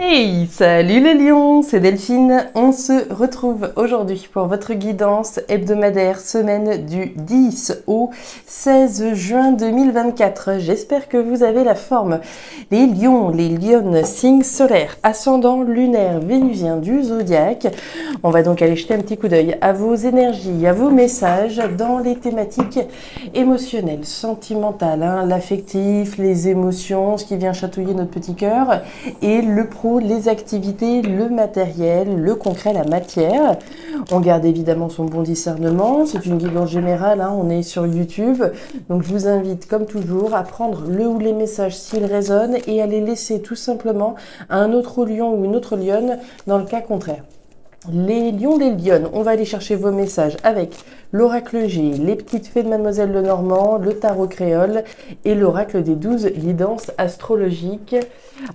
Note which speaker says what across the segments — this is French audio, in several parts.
Speaker 1: Hey, salut les lions, c'est Delphine. On se retrouve aujourd'hui pour votre guidance hebdomadaire semaine du 10 au 16 juin 2024. J'espère que vous avez la forme. Les lions, les lionnes, signe solaire, ascendant lunaire, vénusien du zodiaque. On va donc aller jeter un petit coup d'œil à vos énergies, à vos messages dans les thématiques émotionnelles, sentimentales, l'affectif, les émotions, ce qui vient chatouiller notre petit cœur, et le pro, les activités, le matériel, le concret, la matière. On garde évidemment son bon discernement. C'est une guidance générale, on est sur YouTube. Donc je vous invite comme toujours à prendre le ou les messages s'ils résonnent et à les laisser tout simplement à un autre lion ou une autre lionne dans le cas contraire. Les lions, les lionnes, on va aller chercher vos messages avec l'oracle G, les petites fées de Mademoiselle Lenormand, le tarot créole et l'oracle des 12 guidances astrologiques.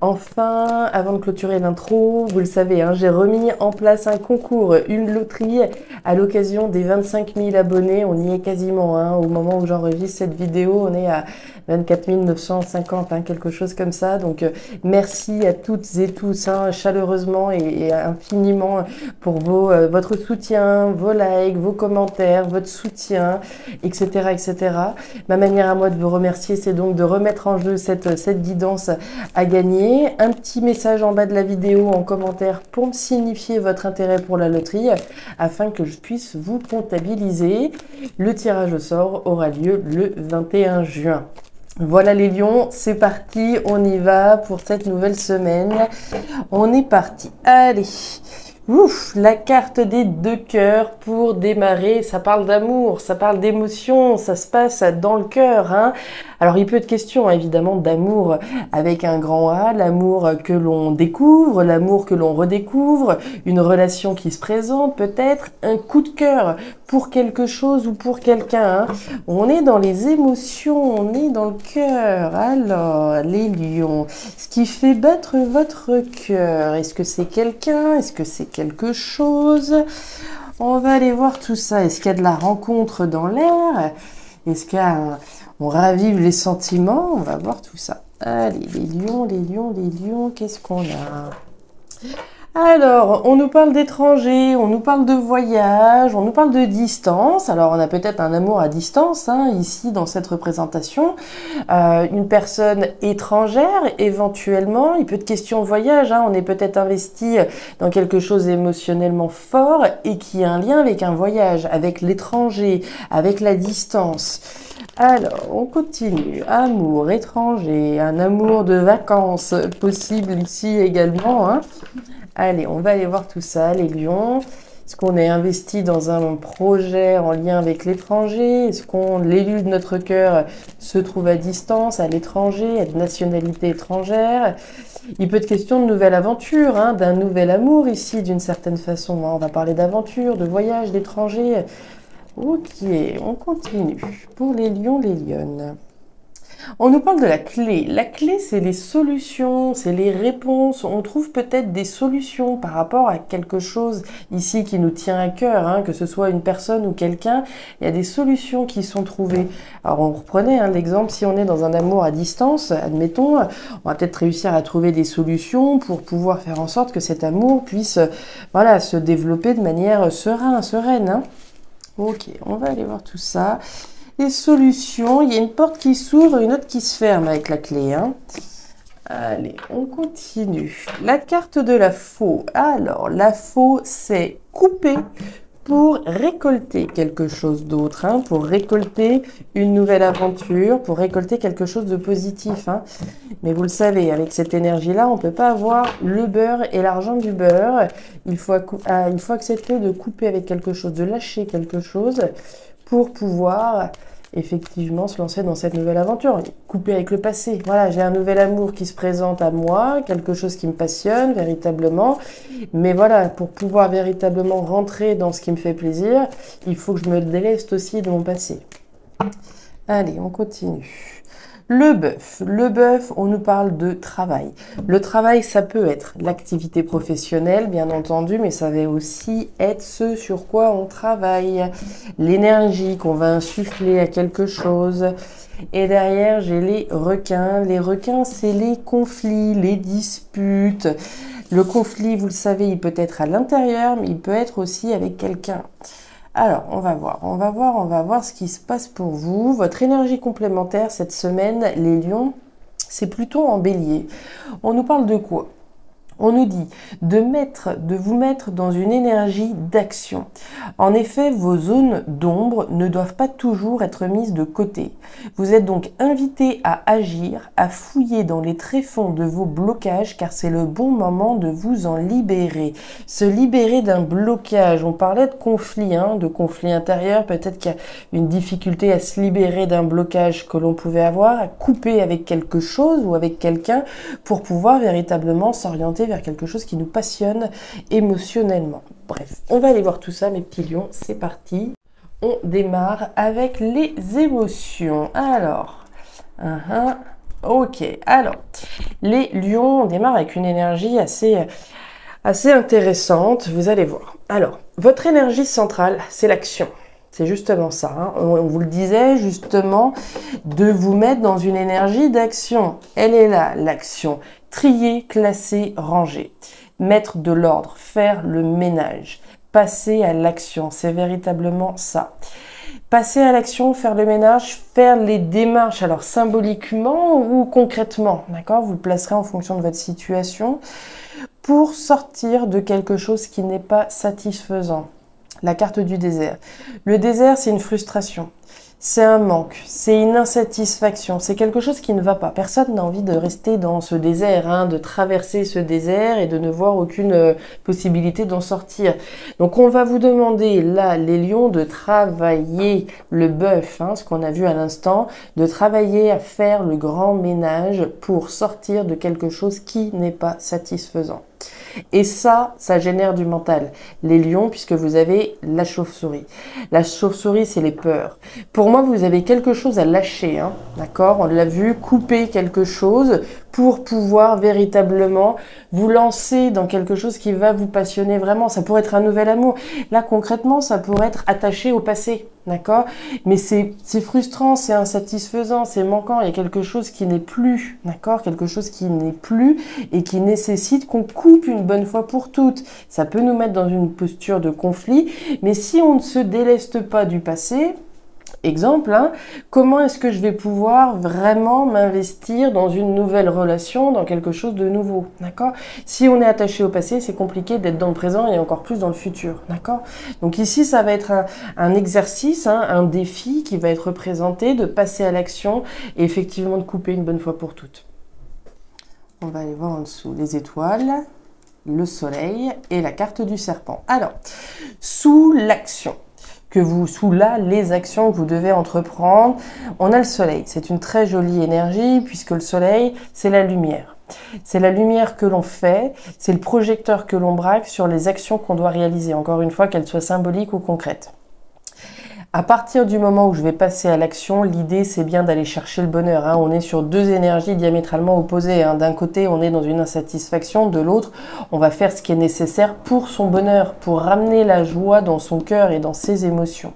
Speaker 1: Enfin, avant de clôturer l'intro, vous le savez, j'ai remis en place un concours, une loterie à l'occasion des 25 000 abonnés. On y est quasiment, au moment où j'enregistre cette vidéo, on est à 24 950, quelque chose comme ça. Donc, merci à toutes et tous, chaleureusement et infiniment pour votre soutien, vos likes, vos commentaires, votre soutien, etc., etc. Ma manière à moi de vous remercier, c'est donc de remettre en jeu cette guidance à gagner. Un petit message en bas de la vidéo en commentaire pour me signifier votre intérêt pour la loterie afin que je puisse vous comptabiliser. Le tirage au sort aura lieu le 21 juin. Voilà les lions, c'est parti, on y va pour cette nouvelle semaine. On est parti. Allez. Ouf, la carte des 2 cœurs pour démarrer, ça parle d'amour, ça parle d'émotion, ça se passe dans le cœur. Alors il peut être question évidemment d'amour avec un grand A, l'amour que l'on découvre, l'amour que l'on redécouvre, une relation qui se présente peut-être, un coup de cœur pour quelque chose ou pour quelqu'un. On est dans les émotions, on est dans le cœur. Alors les lions, ce qui fait battre votre cœur, est-ce que c'est quelqu'un, est-ce que c'est quelque chose? On va aller voir tout ça. Est-ce qu'il y a de la rencontre dans l'air? Est-ce qu'on ravive les sentiments? On va voir tout ça. Allez, les lions, les lions, les lions, qu'est-ce qu'on a? Alors, on nous parle d'étrangers, on nous parle de voyage, on nous parle de distance. Alors, on a peut-être un amour à distance, ici, dans cette représentation. Une personne étrangère, éventuellement. Il peut être question de voyage, on est peut-être investi dans quelque chose émotionnellement fort et qui a un lien avec un voyage, avec l'étranger, avec la distance. Alors, on continue. Amour, étranger, un amour de vacances possible ici également. Allez, on va aller voir tout ça, les lions. Est-ce qu'on est investi dans un projet en lien avec l'étranger? Est-ce qu'on l'élu de notre cœur se trouve à distance, à l'étranger, à une nationalité étrangère? Il peut être question de nouvelle aventure, d'un nouvel amour ici, d'une certaine façon. On va parler d'aventure, de voyage, d'étranger. Ok, on continue. Pour les lions, les lionnes. On nous parle de la clé. La clé, c'est les solutions, c'est les réponses. On trouve peut-être des solutions par rapport à quelque chose ici qui nous tient à cœur, que ce soit une personne ou quelqu'un. Il y a des solutions qui sont trouvées. Alors, on reprenait l'exemple, si on est dans un amour à distance, admettons, on va peut-être réussir à trouver des solutions pour pouvoir faire en sorte que cet amour puisse se développer de manière sereine. Ok, on va aller voir tout ça. Les solutions, il y a une porte qui s'ouvre et une autre qui se ferme avec la clé. Allez, on continue. La carte de la faux. Alors, la faux, c'est couper pour récolter quelque chose d'autre, pour récolter une nouvelle aventure, pour récolter quelque chose de positif. Mais vous le savez, avec cette énergie-là, on ne peut pas avoir le beurre et l'argent du beurre. Il faut accepter de couper avec quelque chose, de lâcher quelque chose pour pouvoir effectivement se lancer dans cette nouvelle aventure. Couper avec le passé. Voilà, j'ai un nouvel amour qui se présente à moi, quelque chose qui me passionne véritablement. Mais voilà, pour pouvoir véritablement rentrer dans ce qui me fait plaisir, il faut que je me déleste aussi de mon passé. Allez, on continue. Le bœuf, on nous parle de travail. Le travail, ça peut être l'activité professionnelle, bien entendu, mais ça va aussi être ce sur quoi on travaille, l'énergie qu'on va insuffler à quelque chose. Et derrière, j'ai les requins. Les requins, c'est les conflits, les disputes, Le conflit, vous le savez, il peut être à l'intérieur, mais il peut être aussi avec quelqu'un. Alors, on va voir ce qui se passe pour vous. Votre énergie complémentaire cette semaine, les lions, c'est plutôt en bélier. On nous parle de quoi ? On nous dit de vous mettre dans une énergie d'action. En effet, vos zones d'ombre ne doivent pas toujours être mises de côté. Vous êtes donc invité à agir, à fouiller dans les tréfonds de vos blocages, car c'est le bon moment de vous en libérer. Se libérer d'un blocage. On parlait de conflit intérieur. Peut-être qu'il y a une difficulté à se libérer d'un blocage que l'on pouvait avoir, à couper avec quelque chose ou avec quelqu'un pour pouvoir véritablement s'orienter vers quelque chose qui nous passionne émotionnellement. Bref, on va aller voir tout ça, mes petits lions, c'est parti. On démarre avec les émotions. Alors, ok, alors, les lions, on démarre avec une énergie assez intéressante, vous allez voir. Alors, votre énergie centrale, c'est l'action. C'est justement ça, on vous le disait justement, de vous mettre dans une énergie d'action. Elle est là, l'action. Trier, classer, ranger. Mettre de l'ordre, faire le ménage. Passer à l'action, c'est véritablement ça. Passer à l'action, faire le ménage, faire les démarches, alors symboliquement ou concrètement, d'accord ? Vous le placerez en fonction de votre situation pour sortir de quelque chose qui n'est pas satisfaisant. La carte du désert. Le désert, c'est une frustration. C'est un manque, c'est une insatisfaction, c'est quelque chose qui ne va pas. Personne n'a envie de rester dans ce désert, de traverser ce désert et de ne voir aucune possibilité d'en sortir. Donc on va vous demander là, les lions, de travailler le bœuf, ce qu'on a vu à l'instant, de travailler à faire le grand ménage pour sortir de quelque chose qui n'est pas satisfaisant. Et ça génère du mental. Les lions, puisque vous avez la chauve-souris. La chauve-souris, c'est les peurs. Pour moi, vous avez quelque chose à lâcher, d'accord ? On l'a vu, couper quelque chose pour pouvoir véritablement vous lancer dans quelque chose qui va vous passionner vraiment. Ça pourrait être un nouvel amour. Là, concrètement, ça pourrait être attaché au passé, d'accord ? Mais c'est frustrant, c'est insatisfaisant, c'est manquant. Il y a quelque chose qui n'est plus, d'accord ? Quelque chose qui n'est plus et qui nécessite qu'on coupe une bonne fois pour toutes. Ça peut nous mettre dans une posture de conflit, mais si on ne se déleste pas du passé, exemple, comment est-ce que je vais pouvoir vraiment m'investir dans une nouvelle relation, dans quelque chose de nouveau, d'accord ? Si on est attaché au passé, c'est compliqué d'être dans le présent et encore plus dans le futur, d'accord ? Donc ici, ça va être un exercice, un défi qui va être représenté, de passer à l'action et effectivement de couper une bonne fois pour toutes. On va aller voir en dessous les étoiles, le soleil et la carte du serpent. Alors, sous l'action, sous les actions que vous devez entreprendre, on a le soleil. C'est une très jolie énergie puisque le soleil, c'est la lumière. C'est la lumière que l'on fait, c'est le projecteur que l'on braque sur les actions qu'on doit réaliser, encore une fois, qu'elles soient symboliques ou concrètes. À partir du moment où je vais passer à l'action, l'idée c'est bien d'aller chercher le bonheur. On est sur deux énergies diamétralement opposées. D'un côté, on est dans une insatisfaction, de l'autre, on va faire ce qui est nécessaire pour son bonheur, pour ramener la joie dans son cœur et dans ses émotions.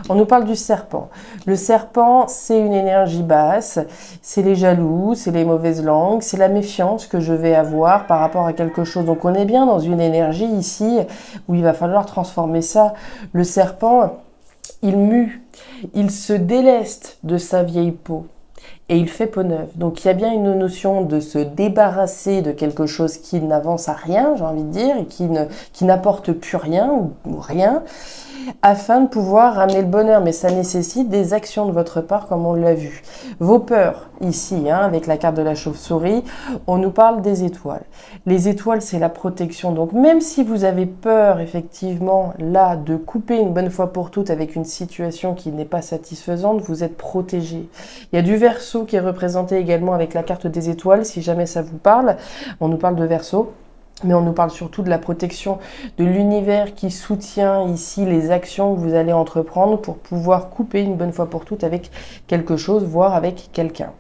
Speaker 1: On nous parle du serpent. Le serpent, c'est une énergie basse, c'est les jaloux, c'est les mauvaises langues, c'est la méfiance que je vais avoir par rapport à quelque chose. Donc on est bien dans une énergie ici où il va falloir transformer ça. Le serpent, il mue, il se déleste de sa vieille peau et il fait peau neuve. Donc il y a bien une notion de se débarrasser de quelque chose qui n'avance à rien, j'ai envie de dire, et qui n'apporte plus rien ou rien, afin de pouvoir ramener le bonheur. Mais ça nécessite des actions de votre part, comme on l'a vu. Vos peurs, ici, avec la carte de la chauve-souris, on nous parle des étoiles. Les étoiles, c'est la protection. Donc même si vous avez peur, effectivement, là, de couper une bonne fois pour toutes avec une situation qui n'est pas satisfaisante, vous êtes protégé. Il y a du Verseau qui est représenté également avec la carte des étoiles, si jamais ça vous parle. On nous parle de Verseau. Mais on nous parle surtout de la protection de l'univers qui soutient ici les actions que vous allez entreprendre pour pouvoir couper une bonne fois pour toutes avec quelque chose, voire avec quelqu'un.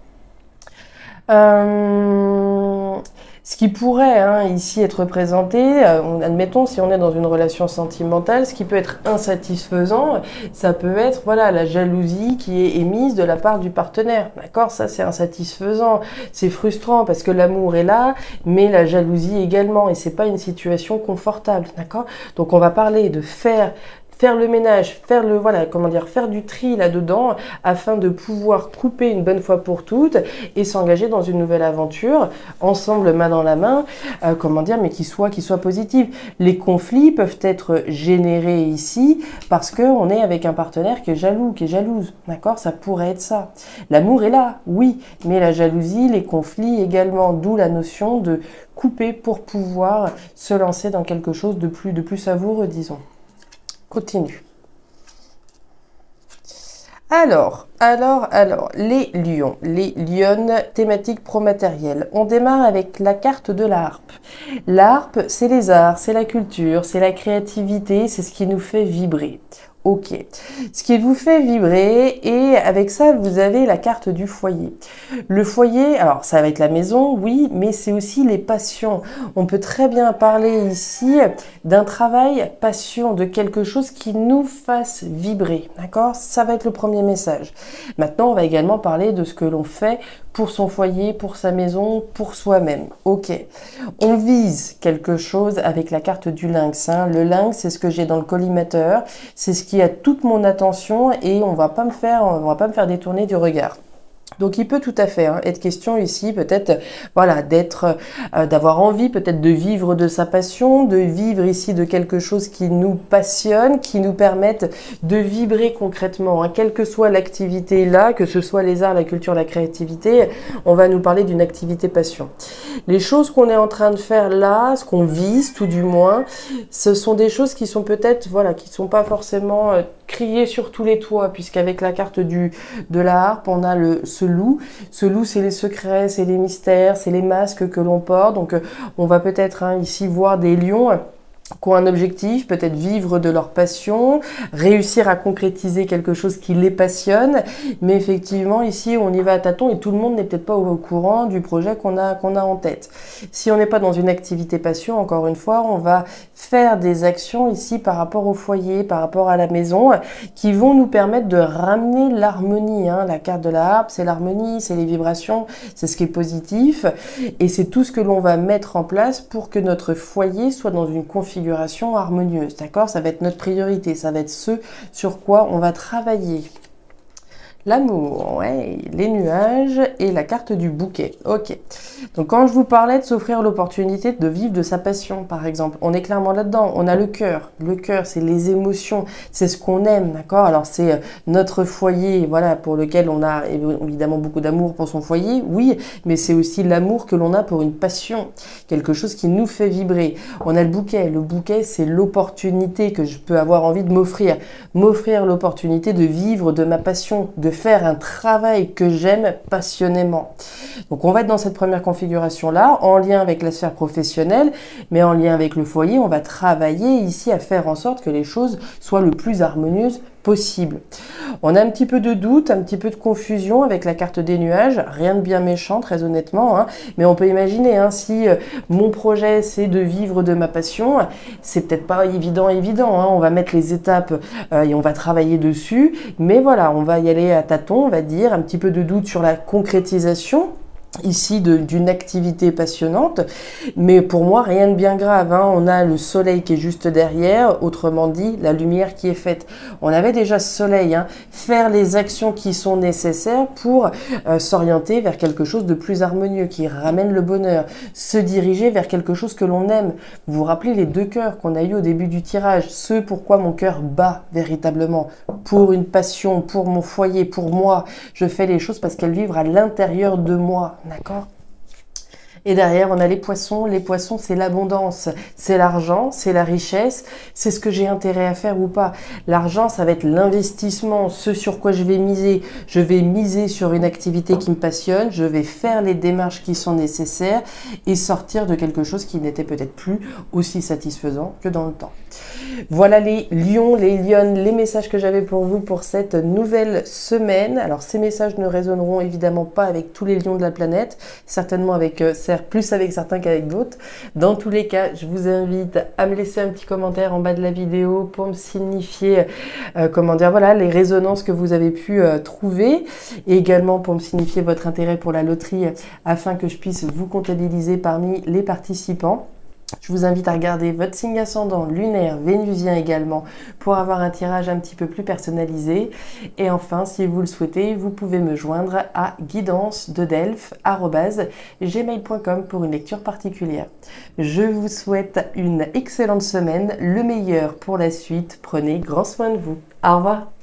Speaker 1: Ce qui pourrait ici être représenté, admettons si on est dans une relation sentimentale, ce qui peut être insatisfaisant, ça peut être voilà la jalousie qui est émise de la part du partenaire. D'accord, ça c'est insatisfaisant, c'est frustrant parce que l'amour est là, mais la jalousie également, et c'est pas une situation confortable. D'accord, donc on va parler de faire le ménage, faire du tri là-dedans afin de pouvoir couper une bonne fois pour toutes et s'engager dans une nouvelle aventure ensemble main dans la main, mais qui soit positive. Les conflits peuvent être générés ici parce que on est avec un partenaire qui est jaloux, qui est jalouse. D'accord, ça pourrait être ça. L'amour est là, oui, mais la jalousie, les conflits également, d'où la notion de couper pour pouvoir se lancer dans quelque chose de plus savoureux, disons. Continue. Alors, les lions, les lionnes thématiques pro-matériel. On démarre avec la carte de la harpe. La harpe, c'est les arts, c'est la culture, c'est la créativité, c'est ce qui nous fait vibrer. Ok, ce qui vous fait vibrer, et avec ça, vous avez la carte du foyer. Le foyer, alors ça va être la maison, oui, mais c'est aussi les passions. On peut très bien parler ici d'un travail passion, de quelque chose qui nous fasse vibrer, d'accord? Ça va être le premier message. Maintenant, on va également parler de ce que l'on fait pour son foyer, pour sa maison, pour soi-même. Ok, on vise quelque chose avec la carte du lynx. Le lynx, c'est ce que j'ai dans le collimateur, c'est ce qui a toute mon attention et on va pas me faire détourner du regard. Donc il peut tout à fait être question ici peut-être d'avoir envie peut-être de vivre de sa passion, de vivre ici de quelque chose qui nous passionne, qui nous permette de vibrer concrètement, quelle que soit l'activité là, que ce soit les arts, la culture, la créativité, on va nous parler d'une activité passion. Les choses qu'on est en train de faire là, ce qu'on vise tout du moins, ce sont des choses qui sont peut-être qui sont pas forcément criées sur tous les toits, puisqu'avec la carte de la harpe, on a ce loup. Ce loup, c'est les secrets, c'est les mystères, c'est les masques que l'on porte. Donc, on va peut-être ici voir des lions qui ont un objectif, peut-être vivre de leur passion, réussir à concrétiser quelque chose qui les passionne. Mais effectivement, ici, on y va à tâtons et tout le monde n'est peut-être pas au courant du projet qu'on a en tête. Si on n'est pas dans une activité passion, encore une fois, on va faire des actions ici par rapport au foyer, par rapport à la maison, qui vont nous permettre de ramener l'harmonie. La carte de la harpe, c'est l'harmonie, c'est les vibrations, c'est ce qui est positif. Et c'est tout ce que l'on va mettre en place pour que notre foyer soit dans une configuration harmonieuse, d'accord? Ça va être notre priorité, ça va être ce sur quoi on va travailler. L'amour, ouais, les nuages et la carte du bouquet. Ok. Donc quand je vous parlais de s'offrir l'opportunité de vivre de sa passion, par exemple, on est clairement là-dedans. On a le cœur. Le cœur, c'est les émotions, c'est ce qu'on aime, d'accord? Alors c'est notre foyer, pour lequel on a évidemment beaucoup d'amour pour son foyer, oui, mais c'est aussi l'amour que l'on a pour une passion, quelque chose qui nous fait vibrer. On a le bouquet. Le bouquet, c'est l'opportunité que je peux avoir envie de m'offrir. M'offrir l'opportunité de vivre de ma passion, de faire un travail que j'aime passionnément. Donc on va être dans cette première configuration-là, en lien avec la sphère professionnelle, mais en lien avec le foyer, on va travailler ici à faire en sorte que les choses soient le plus harmonieuses possible. On a un petit peu de doute, un petit peu de confusion avec la carte des nuages, rien de bien méchant très honnêtement, mais on peut imaginer si mon projet c'est de vivre de ma passion, c'est peut-être pas évident, on va mettre les étapes et on va travailler dessus, mais voilà, on va y aller à tâtons, on va dire, un petit peu de doute sur la concrétisation ici d'une activité passionnante, mais pour moi rien de bien grave, on a le soleil qui est juste derrière, autrement dit la lumière qui est faite. On avait déjà ce soleil, faire les actions qui sont nécessaires pour s'orienter vers quelque chose de plus harmonieux, qui ramène le bonheur, se diriger vers quelque chose que l'on aime. Vous vous rappelez les deux cœurs qu'on a eu au début du tirage, ce pourquoi mon cœur bat véritablement, pour une passion, pour mon foyer, pour moi, je fais les choses parce qu'elles vivent à l'intérieur de moi. D'accord? Et derrière, on a les poissons. Les poissons, c'est l'abondance, c'est l'argent, c'est la richesse, c'est ce que j'ai intérêt à faire ou pas. L'argent, ça va être l'investissement, ce sur quoi je vais miser. Je vais miser sur une activité qui me passionne, je vais faire les démarches qui sont nécessaires et sortir de quelque chose qui n'était peut-être plus aussi satisfaisant que dans le temps. Voilà les lions, les lionnes, les messages que j'avais pour vous pour cette nouvelle semaine. Alors, ces messages ne résonneront évidemment pas avec tous les lions de la planète, certainement avec certains faire plus avec certains qu'avec d'autres. Dans tous les cas, je vous invite à me laisser un petit commentaire en bas de la vidéo pour me signifier, comment dire, voilà, les résonances que vous avez pu trouver, et également pour me signifier votre intérêt pour la loterie afin que je puisse vous comptabiliser parmi les participants. Je vous invite à regarder votre signe ascendant lunaire, vénusien également, pour avoir un tirage un petit peu plus personnalisé. Et enfin, si vous le souhaitez, vous pouvez me joindre à guidance-de-delphes@gmail.com pour une lecture particulière. Je vous souhaite une excellente semaine, le meilleur pour la suite. Prenez grand soin de vous. Au revoir.